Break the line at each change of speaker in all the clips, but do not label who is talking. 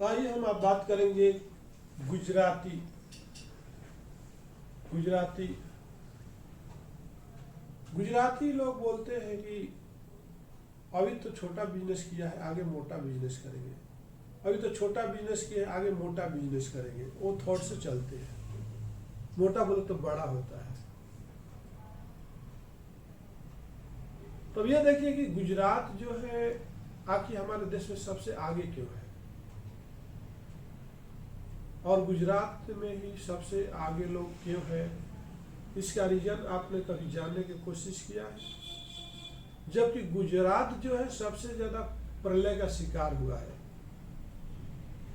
आइए हम अब बात करेंगे गुजराती। गुजराती गुजराती लोग बोलते हैं कि अभी तो छोटा बिजनेस किया है, आगे मोटा बिजनेस करेंगे। अभी तो छोटा बिजनेस किया है, आगे मोटा बिजनेस करेंगे। वो थॉट से चलते हैं। मोटा बोले तो बड़ा होता है। तो ये देखिए कि गुजरात जो है आखिर हमारे देश में सबसे आगे क्यों है, और गुजरात में ही सबसे आगे लोग क्यों है, इसका रीजन आपने कभी जानने की कोशिश किया है? जबकि गुजरात जो है सबसे ज्यादा प्रलय का शिकार हुआ है।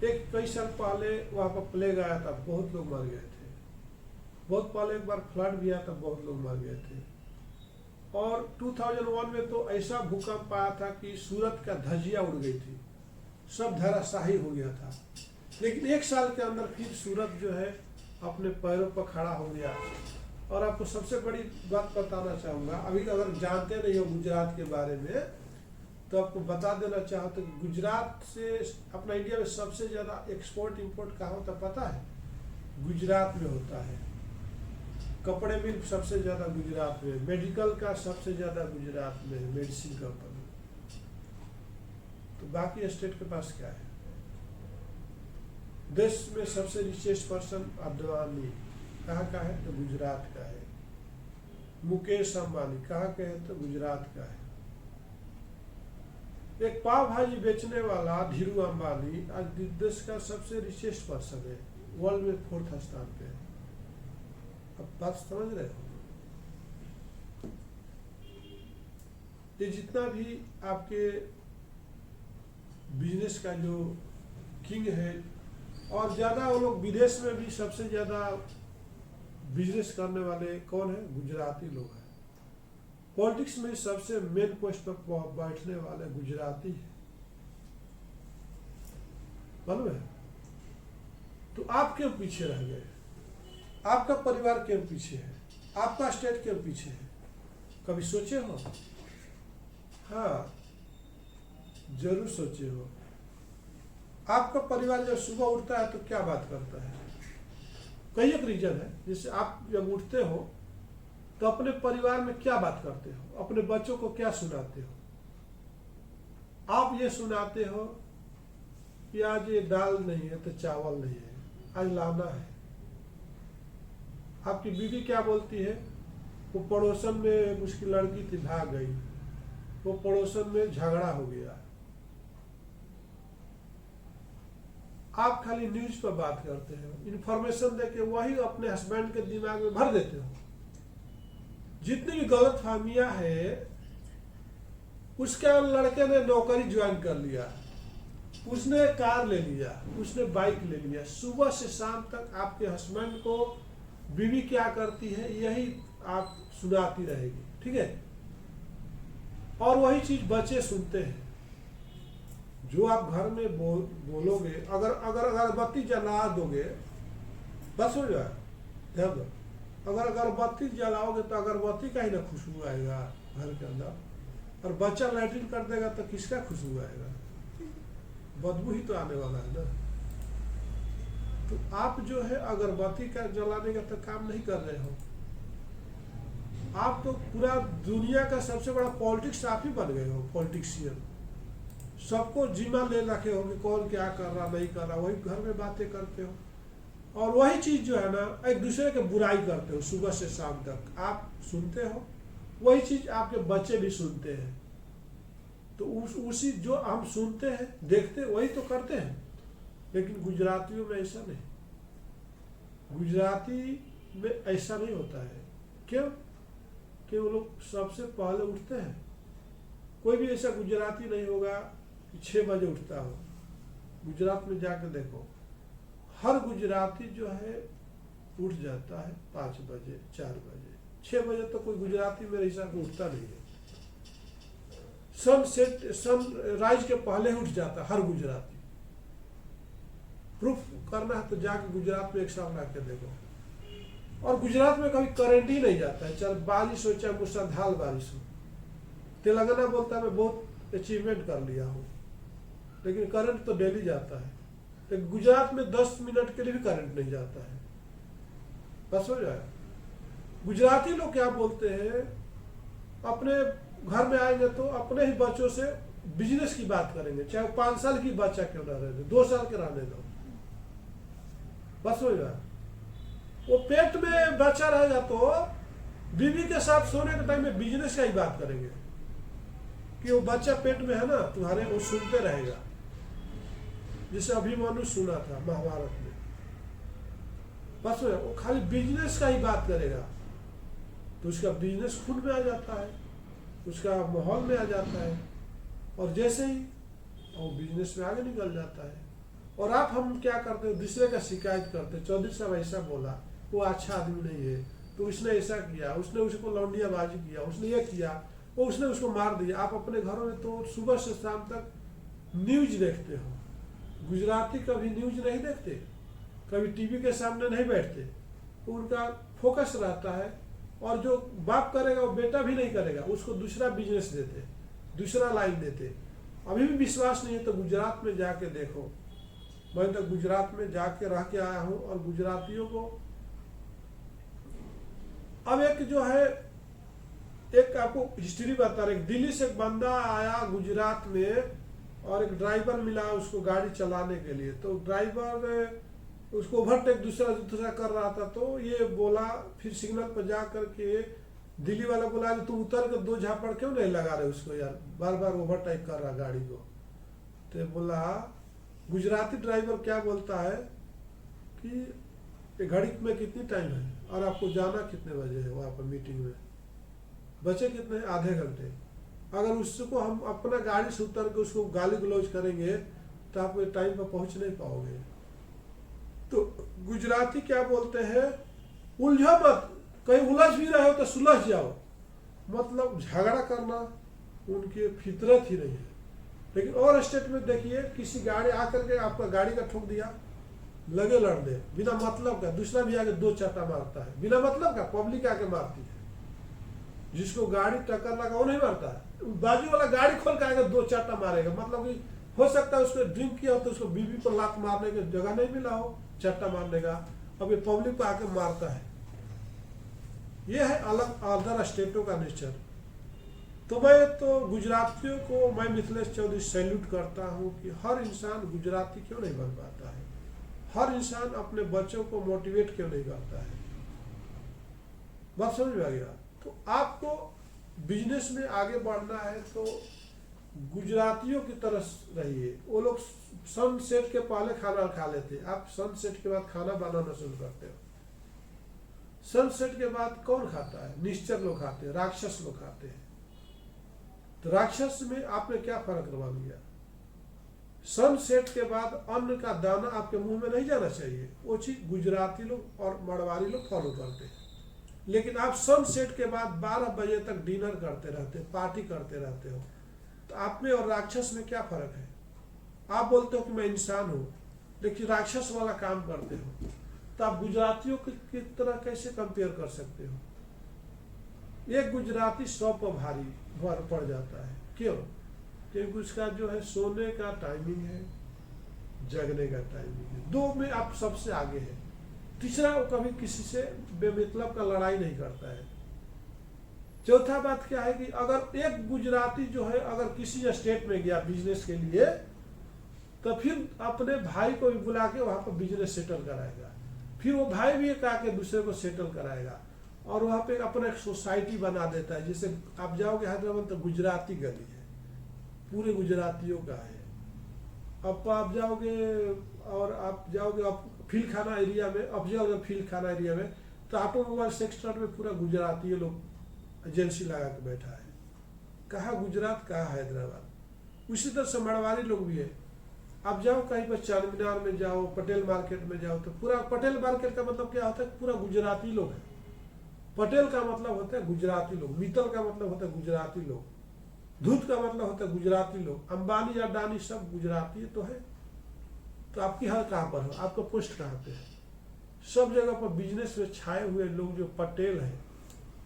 एक कई साल पहले वहां पर प्लेग आया था, बहुत लोग मर गए थे। बहुत पहले एक बार फ्लड भी आया था, बहुत लोग मर गए थे। और 2001 में तो ऐसा भूकंप आया था कि सूरत का धजिया उड़ गई थी, सब धराशाही हो गया था। लेकिन एक साल के अंदर फिर सूरत जो है अपने पैरों पर खड़ा हो गया। और आपको सबसे बड़ी बात बताना चाहूँगा, अभी अगर जानते नहीं हो गुजरात के बारे में तो आपको बता देना चाहता हूँ कि गुजरात से अपना इंडिया में सबसे ज़्यादा एक्सपोर्ट इंपोर्ट कहाँ होता पता है? गुजरात में होता है। कपड़े मिल सबसे ज़्यादा गुजरात में, मेडिकल का सबसे ज़्यादा गुजरात में, मेडिसिन कंपनी। तो बाकी स्टेट के पास क्या है? देश में सबसे रिचेस्ट पर्सन अडवाणी कहाँ का है? तो गुजरात का है। मुकेश अंबानी कहाँ के है? तो गुजरात का है। एक पाव भाजी बेचने वाला धीरू अंबानी आज देश का सबसे रिचेस्ट पर्सन है, वर्ल्ड में 4th स्थान पे है। अब बात समझ रहे हो? ये जितना भी आपके बिजनेस का जो किंग है, और ज्यादा वो लोग विदेश में भी सबसे ज्यादा बिजनेस करने वाले कौन है? गुजराती लोग हैं। पॉलिटिक्स में सबसे मेन पोस्ट पर बैठने वाले गुजराती है, मालूम है? तो आप क्यों पीछे रह गए? आपका परिवार क्यों पीछे है? आपका स्टेट क्यों पीछे है? कभी सोचे हो? हाँ, जरूर सोचे हो। आपका परिवार जब सुबह उठता है तो क्या बात करता है? कई एक रीजन है। जैसे आप जब उठते हो तो अपने परिवार में क्या बात करते हो? अपने बच्चों को क्या सुनाते हो? आप ये सुनाते हो कि आज ये दाल नहीं है तो चावल नहीं है, आज लाना है। आपकी बीवी क्या बोलती है? वो पड़ोसन में उसकी लड़की थी, भाग गई, वो पड़ोसन में झगड़ा हो गया। आप खाली न्यूज पर बात करते हो, इंफॉर्मेशन देके वही अपने हस्बैंड के दिमाग में भर देते हो। जितनी भी गलत फहमियां है, उसके लड़के ने नौकरी ज्वाइन कर लिया, उसने कार ले लिया, उसने बाइक ले लिया, सुबह से शाम तक आपके हस्बैंड को बीवी क्या करती है यही आप सुनाती रहेगी, ठीक है? और वही चीज बच्चे सुनते हैं। जो आप घर में बोलोगे, अगर अगरबत्ती जला दोगे, बस हो जाए, ध्यान दो। अगर अगरबत्ती जलाओगे तो अगरबत्ती का ही ना खुशबू आएगा घर के अंदर, और बच्चा लैट्रिन कर देगा तो किसका खुशबू आएगा? बदबू ही तो आने वाला है ना। तो आप जो है अगरबत्ती का जलाने का तो काम नहीं कर रहे हो। आप तो पूरा दुनिया का सबसे बड़ा पॉलिटिक्स आप ही बन गए हो, पॉलिटिशियन। सबको जिम्मा ले रखे हो कि कौन क्या कर रहा नहीं कर रहा, वही घर में बातें करते हो। और वही चीज जो है ना, एक दूसरे के बुराई करते हो सुबह से शाम तक। आप सुनते हो, वही चीज आपके बच्चे भी सुनते हैं। तो उसी जो हम सुनते हैं देखते वही तो करते हैं। लेकिन गुजरातियों में ऐसा नहीं। गुजराती में ऐसा नहीं होता है। क्यों? कि वो लोग सबसे पहले उठते हैं। कोई भी ऐसा गुजराती नहीं होगा कि 6 बजे उठता हो। गुजरात में जाकर देखो, हर गुजराती जो है उठ जाता है 5 बजे, 4 बजे, 6 बजे तो कोई गुजराती मेरे हिसाब से उठता नहीं है। सनराइज के पहले उठ जाता हर गुजराती। प्रूफ करना है तो जाके गुजरात में एक साल ला के देखो। और गुजरात में कभी करंट ही नहीं जाता है, चाहे बारिश हो चाहे मूसलाधार बारिश हो। तेलंगाना बोलता है मैं बहुत अचीवमेंट कर लिया हूँ, लेकिन करंट तो डेली जाता है। लेकिन गुजरात में 10 मिनट के लिए भी करंट नहीं जाता है। बस हो जाए। गुजराती लोग क्या बोलते हैं, अपने घर में आएंगे तो अपने ही बच्चों से बिजनेस की बात करेंगे, चाहे 5 साल की बच्चा क्यों ना रहे, 2 साल के रहने दो, बस हो जाए। वो पेट में बच्चा रहेगा तो बीवी के साथ सोने के टाइम में बिजनेस का ही बात करेंगे कि वो बच्चा पेट में है ना तुम्हारे, वो सुनते रहेगा, जिसे अभिमन्यु सुना था महाभारत में। बस वो खाली बिजनेस का ही बात करेगा तो उसका बिजनेस खून में आ जाता है, उसका माहौल में आ जाता है, और जैसे ही वो बिजनेस में आगे निकल जाता है। और आप हम क्या करते हैं, दूसरे का शिकायत करते हैं, चौधरी साहब ऐसा बोला, वो अच्छा आदमी नहीं है, तो उसने ऐसा किया, उसने उसको लौंडियाबाजी किया, उसने ये किया, वो उसने उसको मार दिया। आप अपने घरों में तो सुबह से शाम तक न्यूज देखते हो, गुजराती कभी न्यूज नहीं देखते, कभी टीवी के सामने नहीं बैठते, उनका फोकस रहता है, और जो बाप करेगा वो बेटा भी नहीं करेगा, उसको दूसरा बिजनेस देते, दूसरा लाइन देते। अभी भी विश्वास नहीं है तो गुजरात में जाके देखो। मैं तो गुजरात में जाके रह के आया हूँ, और गुजरातियों को अब एक जो है, एक आपको हिस्ट्री बता रहे, दिल्ली से एक बंदा आया गुजरात में, और एक ड्राइवर मिला उसको गाड़ी चलाने के लिए, तो ड्राइवर उसको ओवरटेक दूसरा कर रहा था, तो ये बोला, फिर सिग्नल पर जा करके दिल्ली वाला बोला कि तुम उतर कर 2 झापड़ क्यों नहीं लगा रहे उसको यार, बार बार ओवरटेक कर रहा गाड़ी को। तो बोला, गुजराती ड्राइवर क्या बोलता है कि घड़ी में कितनी टाइम है और आपको जाना कितने बजे है वहाँ पर मीटिंग में, बचे कितने, आधे घंटे। अगर उसको हम अपना गाड़ी से उतर के उसको गाली गलौज करेंगे तो आप टाइम पर पहुंच नहीं पाओगे। तो गुजराती क्या बोलते हैं, उलझो मत, कहीं उलझ भी रहे हो तो सुलझ जाओ, मतलब झगड़ा करना उनकी फितरत ही नहीं है। लेकिन और स्टेट में देखिए, किसी गाड़ी आकर के आपका गाड़ी का ठोक दिया, लगे लड़ने बिना मतलब का, दूसरा भी आके 2 चाटा मारता है बिना मतलब का, पब्लिक आके मारती है, जिसको गाड़ी टक्कर लगा वो नहीं मारता है, बाजू वाला गाड़ी खोल के आएगा 2 चाटा मारेगा, मतलब कि हो सकता है उसको ड्रिंक किया हो तो उसको बीवी पर लात मारने की जगह नहीं मिला हो, चाटा मारने का, अब ये पब्लिक को आके मारता है। ये है अलग अदर स्टेटों का नेचर। तो मैं तो गुजरातियों को, मैं मिथिलेश चौधरी सैल्यूट करता हूँ कि हर इंसान गुजराती क्यों नहीं बन पाता है, हर इंसान अपने बच्चों को मोटिवेट क्यों नहीं करता है। बात समझ में आ गया। तो आपको बिजनेस में आगे बढ़ना है तो गुजरातियों की तरह रहिए। वो लोग सनसेट के पहले खाना खा लेते, आप सनसेट के बाद खाना बनाना शुरू करते हो। सनसेट के बाद कौन खाता है, निश्चर लोग खाते हैं, राक्षस लोग खाते हैं। तो राक्षस में आपने क्या फर्क मान लिया, सनसेट के बाद अन्न का दाना आपके मुंह में नहीं जाना चाहिए, वो चीज गुजराती लोग और मरवाड़ी लोग फॉलो करते हैं। लेकिन आप सनसेट के बाद 12 बजे तक डिनर करते रहते, पार्टी करते रहते हो, तो आप में और राक्षस में क्या फर्क है। आप बोलते हो कि मैं इंसान हूं, लेकिन राक्षस वाला काम करते हो, तो आप गुजरातियों की तरह कैसे कंपेयर कर सकते हो। एक गुजराती 100 पर भारी पड़ जाता है, क्यों, क्योंकि उसका जो है सोने का टाइमिंग है, जगने का टाइमिंग है, 2 में आप सबसे आगे है। तीसरा, वो कभी किसी से बेमतलब का लड़ाई नहीं करता है। चौथा बात क्या है कि अगर एक गुजराती जो है अगर किसी स्टेट में गया बिजनेस के लिए, तो फिर अपने भाई को भी बुला के वहां पर बिजनेस सेटल कराएगा, फिर वो भाई भी एक आके दूसरे को सेटल कराएगा, और वहां पे अपना एक सोसाइटी बना देता है। जैसे आप जाओगे हैदराबाद तो गुजराती गली है, पूरे गुजरातियों का है। अब आप जाओगे, और आप जाओगे फील खाना एरिया में, अब जाओगे फील खाना एरिया में, तो ऑटोमोबाइल सेक्टर में पूरा गुजराती लोग एजेंसी लगा के बैठा है। कहा गुजरात, कहा हैदराबाद। उसी तरह से मरवाड़ी लोग भी है। आप जाओ कहीं पर चार मीनार में जाओ, पटेल मार्केट में जाओ, तो पूरा पटेल मार्केट का मतलब क्या होता है, पूरा गुजराती लोग है। पटेल का मतलब होता है गुजराती लोग, मित्तल का मतलब होता है गुजराती लोग, धूत का मतलब होता है गुजराती लोग, अंबानी या अडानी सब गुजराती तो है। तो आपकी हाल कहाँ पर हो, आपका पोस्ट कहाँ पे है। सब जगह पर बिजनेस में छाए हुए लोग जो पटेल है,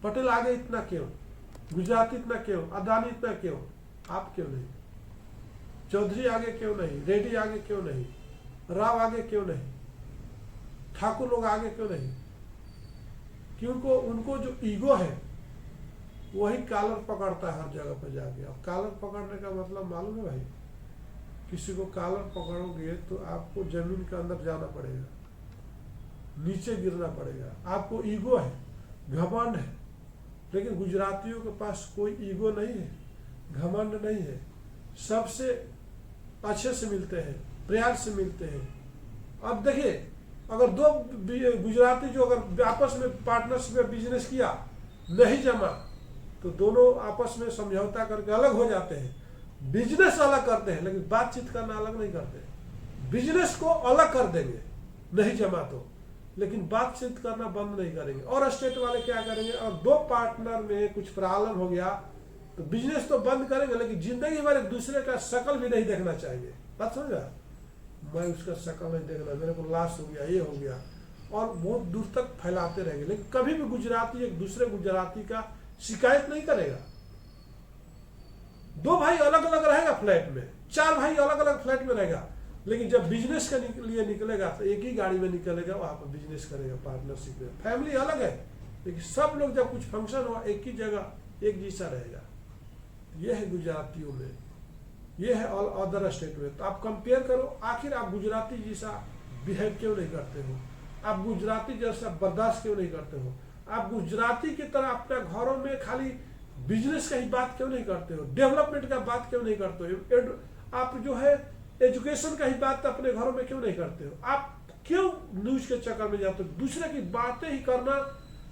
पटेल आगे इतना क्यों, गुजराती इतना क्यों, अडानी इतना क्यों, आप क्यों नहीं, चौधरी आगे क्यों नहीं, रेड्डी आगे क्यों नहीं। राव आगे क्यों नहीं, ठाकुर लोग आगे क्यों नहीं? क्योंकि उनको जो ईगो है वही कॉलर पकड़ता है हर जगह पर जाके। अब कॉलर पकड़ने का मतलब मालूम है भाई, किसी को कॉलर पकड़ोगे तो आपको जमीन के अंदर जाना पड़ेगा, नीचे गिरना पड़ेगा। आपको ईगो है, घमंड है, लेकिन गुजरातियों के पास कोई ईगो नहीं है, घमंड नहीं है, सबसे अच्छे से मिलते हैं, प्यार से मिलते हैं। अब देखिए, अगर दो गुजराती जो अगर आपस में पार्टनरशिप में बिजनेस किया, नहीं जमा, तो दोनों आपस में समझौता करके अलग हो जाते हैं। बिजनेस अलग करते हैं लेकिन बातचीत करना अलग नहीं करते। बिजनेस को अलग कर देंगे नहीं जमा तो, लेकिन बातचीत करना बंद नहीं करेंगे। और स्टेट वाले क्या करेंगे, और दो पार्टनर में कुछ प्रॉब्लम हो गया तो बिजनेस तो बंद करेंगे, लेकिन जिंदगी भर एक दूसरे का शक्ल भी नहीं देखना चाहिए। बात समझा? मैं उसका शक्ल नहीं देखना, मेरे को लॉस हो गया, ये हो गया, और बहुत दूर तक फैलाते रहेंगे। लेकिन कभी भी गुजराती एक दूसरे गुजराती का शिकायत नहीं करेगा। दो भाई अलग अलग रहेगा फ्लैट में, चार भाई अलग अलग फ्लैट में रहेगा, लेकिन जब बिजनेस के लिए निकलेगा तो एक ही गाड़ी में निकलेगा, वहां पर बिजनेस करेगा पार्टनरशिप में। फैमिली अलग है लेकिन सब लोग जब कुछ फंक्शन हुआ एक ही जगह एक जैसा रहेगा। यह है गुजरातियों में, यह है ऑल अदर स्टेट में। तो आप कंपेयर करो, आखिर आप गुजराती जैसा बिहेव क्यों नहीं करते हो? आप गुजराती जैसा बर्दाश्त क्यों नहीं करते हो? आप गुजराती की तरह अपने घरों में खाली बिजनेस का ही बात क्यों नहीं करते हो? डेवलपमेंट का बात क्यों नहीं करते हो? आप जो है एजुकेशन का ही बात अपने घरों में क्यों नहीं करते हो? आप क्यों न्यूज के चक्कर में जाते हो? दूसरे की बातें ही करना,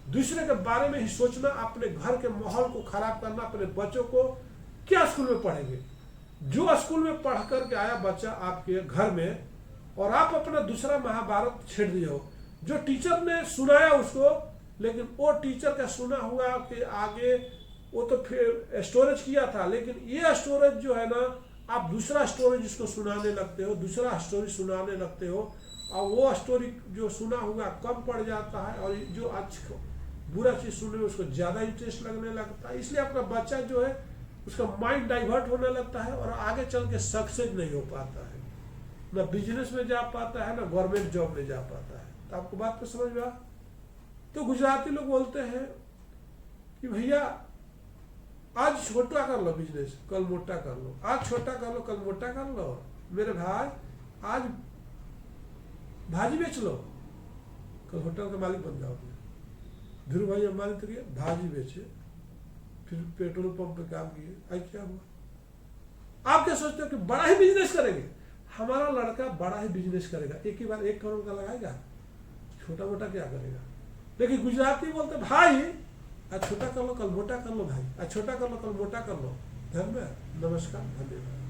दूसरे के बारे में ही सोचना, अपने घर के माहौल को खराब करना। अपने बच्चों को क्या स्कूल में पढ़ेंगे? जो स्कूल में पढ़ करके आया बच्चा आपके घर में, और आप अपना दूसरा महाभारत छेड़ दिए हो। जो टीचर ने सुनाया उसको, लेकिन वो टीचर का सुना हुआ कि आगे वो तो फिर स्टोरेज किया था, लेकिन ये स्टोरेज जो है ना, आप दूसरा स्टोरेज इसको सुनाने लगते हो, दूसरा स्टोरी सुनाने लगते हो, और वो स्टोरी जो सुना हुआ कम पड़ जाता है, और जो अच्छा बुरा चीज सुनने में उसको ज्यादा इंटरेस्ट लगने लगता है। इसलिए आपका बच्चा जो है उसका माइंड डाइवर्ट होने लगता है, और आगे चल के सक्सेस नहीं हो पाता है, ना बिजनेस में जा पाता है, ना गवर्नमेंट जॉब में जा पाता है। तो आपको बात तो समझ में आ? तो गुजराती लोग बोलते हैं कि भैया आज छोटा कर लो बिजनेस, कल मोटा कर लो, आज छोटा कर लो, कल मोटा कर लो। मेरे भाई आज भाजी बेच लो, कल होटल का मालिक बन जाओगे। धीरू भाई अंबानी तो किया, भाजी बेचे, फिर पेट्रोल पंप पे काम किए, आज क्या हुआ? आप क्या सोचते हो कि बड़ा ही बिजनेस करेंगे? हमारा लड़का बड़ा ही बिजनेस करेगा, एक ही बार 1 करोड़ का लगाएगा, छोटा मोटा क्या करेगा? लेकिन गुजराती बोलते भाई आज छोटा कर लो, कल मोटा कर लो, भाई आज छोटा कर लो, कल मोटा कर लो। धन्यवाद, नमस्कार, धन्यवाद।